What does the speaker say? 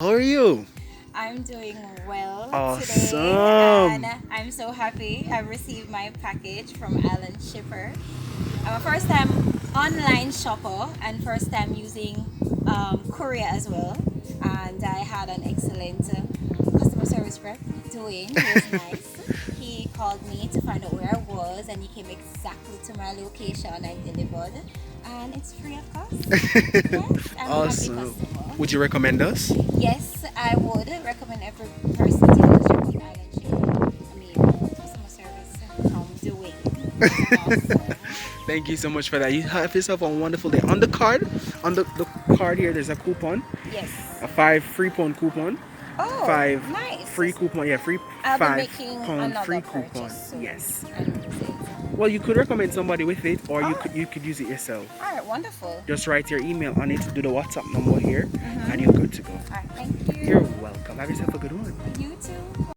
How are you? I'm doing well today, Awesome. and I'm so happy. I received my package from Alan Shipper. I'm a first time online shopper and first time using courier as well. And I had an excellent customer service rep, Dwayne, who was nice. He called me to find out where I was, and he came exactly to my location and delivered. And it's free of cost. Yes, I'm a happy Awesome. customer. Would you recommend us? Yes, I would recommend every person to use Jamaica Island Shipme. I mean, customer service from Dwayne. Awesome. Thank you so much for that. You have yourself a wonderful day. On the card here, there's a coupon, Yes. a £5 free coupon, Oh, five nice. free coupon, yeah, free I'll be making £5 free another coupon. purchase soon. Yes. And use it. Well, you could recommend somebody with it, or Oh. you could use it yourself. All right, wonderful. Just write your email on it, do the WhatsApp number here, Mm-hmm. and you're good to go. All right, thank you. You're welcome. Have yourself a good one. You too.